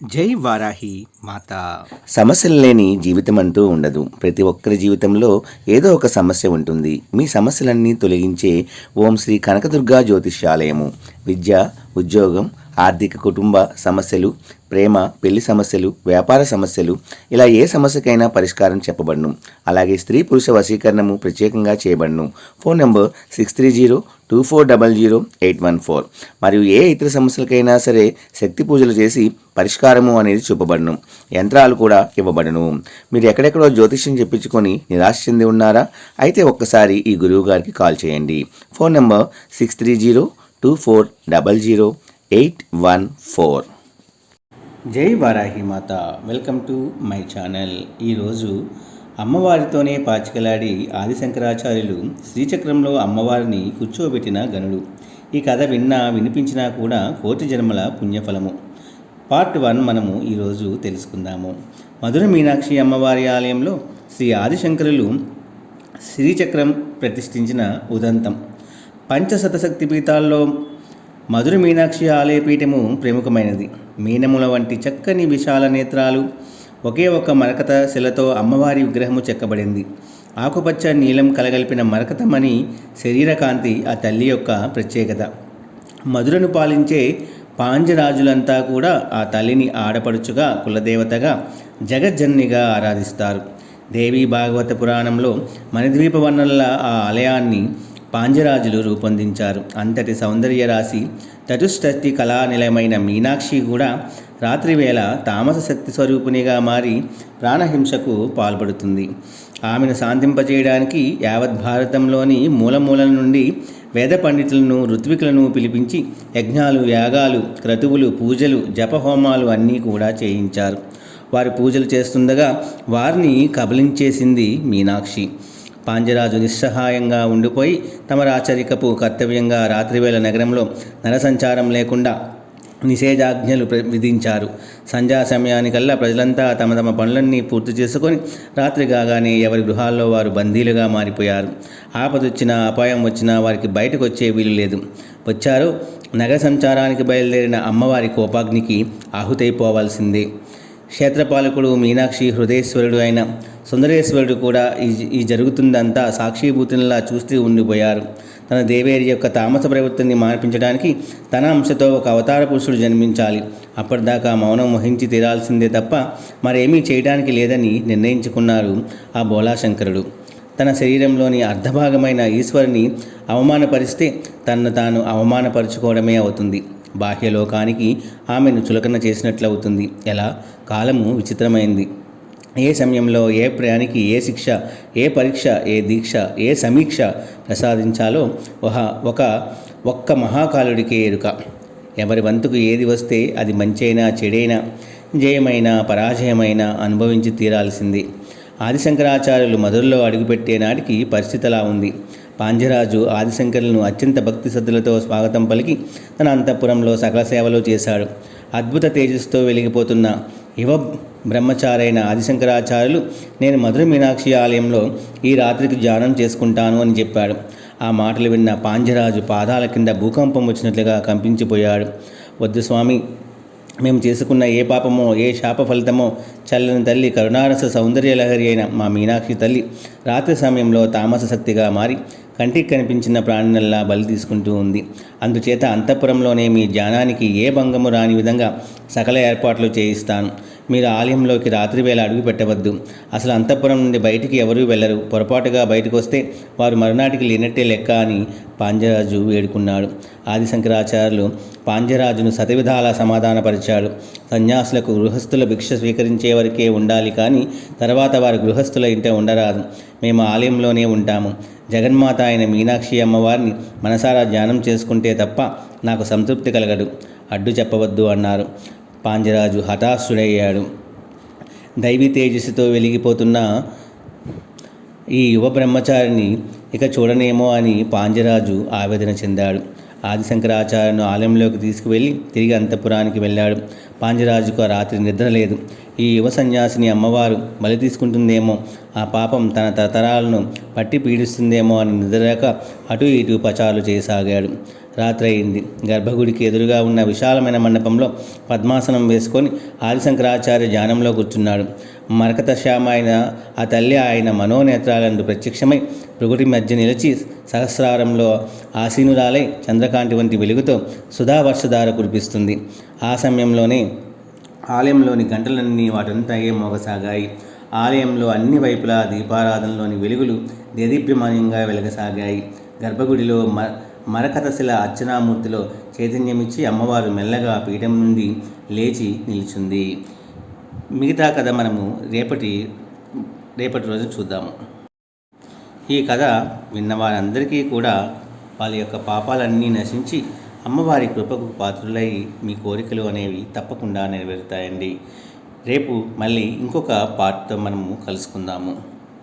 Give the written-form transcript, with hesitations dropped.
జై వారాహి మాత. సమస్యలు లేని జీవితం అంటూ ఉండదు. ప్రతి ఒక్కరి జీవితంలో ఏదో ఒక సమస్య ఉంటుంది. మీ సమస్యలన్నీ తొలగించే ఓం శ్రీ కనకదుర్గా జ్యోతిష్యాలయము. విద్య, ఉద్యోగం, ఆర్థిక, కుటుంబ సమస్యలు, ప్రేమ, పెళ్లి సమస్యలు, వ్యాపార సమస్యలు, ఇలా ఏ సమస్యకైనా పరిష్కారం చెప్పబడును. అలాగే స్త్రీ పురుష వశీకరణము ప్రత్యేకంగా చేయబడును. Phone number 6302400814. మరియు ఏ ఇతర సమస్యలకైనా సరే శక్తి పూజలు చేసి పరిష్కారము అనేది చూపబడును. యంత్రాలు కూడా ఇవ్వబడును. మీరు ఎక్కడెక్కడో జ్యోతిష్యం చెప్పించుకొని నిరాశ చెంది ఉన్నారా? అయితే ఒక్కసారి ఈ గురువు గారికి కాల్ చేయండి. Phone number 6302400814. జై వారాహి మాత. Welcome to my channel. ఈరోజు అమ్మవారితోనే పాచికలాడి ఆదిశంకరాచార్యులు శ్రీచక్రంలో అమ్మవారిని కూర్చోబెట్టిన గనుడు. ఈ కథ వినిపించినా కూడా కోటి జన్మల పుణ్యఫలము. పార్ట్ 1 మనము ఈరోజు తెలుసుకుందాము. మధుర మీనాక్షి అమ్మవారి ఆలయంలో శ్రీ ఆదిశంకరులు శ్రీచక్రం ప్రతిష్ఠించిన ఉదంతం. పంచశతశక్తి పీఠాల్లో మధుర మీనాక్షి ఆలయపీఠము ప్రముఖమైనది. మీనముల వంటి చక్కని విశాల నేత్రాలు, ఒకే ఒక మరకత శిలతో అమ్మవారి విగ్రహము చెక్కబడింది. ఆకుపచ్చ నీలం కలగలిపిన మరకతమణి శరీరకాంతి ఆ తల్లి యొక్క ప్రత్యేకత. మధురను పాలించే పాండ్యరాజులంతా కూడా ఆ తల్లిని ఆడపడుచుగా, కులదేవతగా, జగజ్జననిగా ఆరాధిస్తారు. దేవీ భాగవత పురాణంలో మణిద్వీప వర్ణనల ఆ ఆలయాన్ని పాండ్యరాజులు రూపొందించారు. అంతటి సౌందర్య రాశి, చతుష్టతి కళా నిలయమైన మీనాక్షి కూడా రాత్రివేళ తామస శక్తి స్వరూపిణిగా మారి ప్రాణహింసకు పాల్పడుతుంది. ఆమెను శాంతింపజేయడానికి యావత్ భారతంలోని మూలమూలల నుండి వేద పండితులను, ఋత్వికులను పిలిపించి యజ్ఞాలు, యాగాలు, క్రతువులు, పూజలు, జపహోమాలు అన్నీ కూడా చేయించారు. వారు పూజలు చేస్తుండగా వారిని కబలించేసింది మీనాక్షి. పాండ్యరాజు నిస్సహాయంగా ఉండిపోయి తమ రాచరికపు కర్తవ్యంగా రాత్రివేళ నగరంలో నరసంచారం లేకుండా నిషేధాజ్ఞలు విధించారు. సంధ్యా సమయానికల్లా ప్రజలంతా తమ తమ పనులన్నీ పూర్తి చేసుకొని రాత్రి కాగానే ఎవరి గృహాల్లో వారు బందీలుగా మారిపోయారు. ఆపదొచ్చినా, అపాయం వచ్చినా వారికి బయటకు వచ్చే వీలు లేదు. వచ్చారు, నగర సంచారానికి బయలుదేరిన అమ్మవారి కోపాగ్నికి ఆహుతైపోవాల్సిందే. క్షేత్రపాలకుడు, మీనాక్షి హృదయేశ్వరుడు అయిన సుందరేశ్వరుడు కూడా ఈ జరుగుతుందంతా సాక్షిభూతునిలా చూస్తూ ఉండిపోయారు. తన దేవేరి యొక్క తామస ప్రవృత్తిని మాన్పించడానికి తన అంశతో ఒక అవతార పురుషుడు జన్మించాలి. అప్పటిదాకా మౌనం వహించి తీరాల్సిందే తప్ప మరేమీ చేయడానికి లేదని నిర్ణయించుకున్నారు ఆ బోళాశంకరుడు. తన శరీరంలోని అర్ధభాగమైన ఈశ్వరుని అవమానపరిస్తే తనను తాను అవమానపరుచుకోవడమే అవుతుంది. బాహ్యలోకానికి ఆమెను చులకన చేసినట్లవుతుంది. ఎలా? కాలము విచిత్రమైంది. ఏ సమయంలో ఏ ప్రాణికి ఏ శిక్ష, ఏ పరీక్ష, ఏ దీక్ష, ఏ సమీక్ష ప్రసాదించాలో ఒక్క మహాకాలుడికే ఎరుక. ఎవరి వంతుకు ఏది వస్తే అది మంచైనా చెడైనా, జయమైనా పరాజయమైనా అనుభవించి తీరాల్సింది. ఆదిశంకరాచార్యులు మధురలో అడుగుపెట్టే నాటికి పరిస్థితి అలా ఉంది. పాండ్యరాజు ఆదిశంకరులను అత్యంత భక్తి శ్రద్ధలతో స్వాగతం పలికి తన అంతఃపురంలో సకల సేవలు చేశాడు. అద్భుత తేజస్సుతో వెలిగిపోతున్న యువ బ్రహ్మచారైన ఆదిశంకరాచార్యులు, నేను మధుర మీనాక్షి ఆలయంలో ఈ రాత్రికి ధ్యానం చేసుకుంటాను అని చెప్పాడు. ఆ మాటలు విన్న పాండ్యరాజు పాదాల కింద భూకంపం వచ్చినట్లుగా కంపించిపోయాడు. వద్దు స్వామి, మేము చేసుకున్న ఏ పాపమో, ఏ శాప ఫలితమో చల్లని తల్లి, కరుణారస సౌందర్య లహరి అయిన మా మీనాక్షి తల్లి రాత్రి సమయంలో తామస శక్తిగా మారి కంటికి కనిపించిన ప్రాణినల్లా బలి తీసుకుంటూ ఉంది. అందుచేత అంతఃపురంలోనే మీ ధ్యానానికి ఏ భంగము రాని విధంగా సకల ఏర్పాట్లు చేయిస్తాను. మీరు ఆలయంలోకి రాత్రివేళ అడుగు పెట్టవద్దు. అసలు అంతఃపురం నుండి బయటికి ఎవరూ వెళ్ళరు. పొరపాటుగా బయటకు వస్తే వారు మరునాటికి లేనట్టే లెక్క అని పాండ్యరాజు వేడుకున్నాడు. ఆదిశంకరాచార్యులు పాండ్యరాజును శతవిధాలా సమాధానపరిచాడు. సన్యాసులకు గృహస్థుల భిక్ష స్వీకరించే వరకే ఉండాలి, కానీ తర్వాత వారు గృహస్థుల ఇంట ఉండరాదు. మేము ఆలయంలోనే ఉంటాము. జగన్మాత అయిన మీనాక్షి అమ్మవారిని మనసారా ధ్యానం చేసుకుంటే తప్ప నాకు సంతృప్తి కలగదు. అడ్డు చెప్పవద్దు అన్నారు. పాండ్యరాజు హఠాత్తుడయ్యాడు. దైవీ తేజస్సుతో వెలిగిపోతున్న ఈ యువ బ్రహ్మచారిని ఇక చూడనేమో అని పాండ్యరాజు ఆవేదన చెందాడు. ఆదిశంకరాచార్యును ఆలయంలోకి తీసుకువెళ్ళి తిరిగి అంతఃపురానికి వెళ్ళాడు. పాండ్యరాజుకు ఆ రాత్రి నిద్ర లేదు. ఈ యువ సన్యాసిని అమ్మవారు బలి తీసుకుంటుందేమో, ఆ పాపం తన తరతరాలను పట్టి పీడిస్తుందేమో అని నిద్రలేక అటు ఇటు పచారులు చేయసాగాడు. రాత్రయింది. గర్భగుడికి ఎదురుగా ఉన్న విశాలమైన మండపంలో పద్మాసనం వేసుకొని ఆదిశంకరాచార్య ధ్యానంలో కూర్చున్నాడు. మరకత శ్యామ అయిన ఆ తల్లి ఆయన మనోనేత్రాలందు ప్రత్యక్షమై ప్రకృతి మధ్య నిలిచి సహస్రారంలో ఆసీనురాలై చంద్రకాంతి వంటి వెలుగుతో సుధావర్షధార కురిపిస్తుంది. ఆ సమయంలోనే ఆలయంలోని గంటలన్నీ వాటంతాగే మోగసాగాయి. ఆలయంలో అన్ని వైపులా దీపారాధనలోని వెలుగులు దేదీప్యమానంగా వెలగసాగాయి. గర్భగుడిలో మరకతశిల అర్చనామూర్తిలో చైతన్యమిచ్చి అమ్మవారు మెల్లగా పీఠం నుండి లేచి నిల్చుంది. మిగతా కథ మనము రేపటి రోజు చూద్దాము. ఈ కథ విన్నవారందరికీ కూడా వాళ్ళ యొక్క పాపాలన్నీ నశించి అమ్మవారి కృపకు పాత్రులై మీ కోరికలు అనేవి తప్పకుండా నెరవేరుతాయండి. రేపు మళ్ళీ ఇంకొక పార్ట్తో మనము కలుసుకుందాము.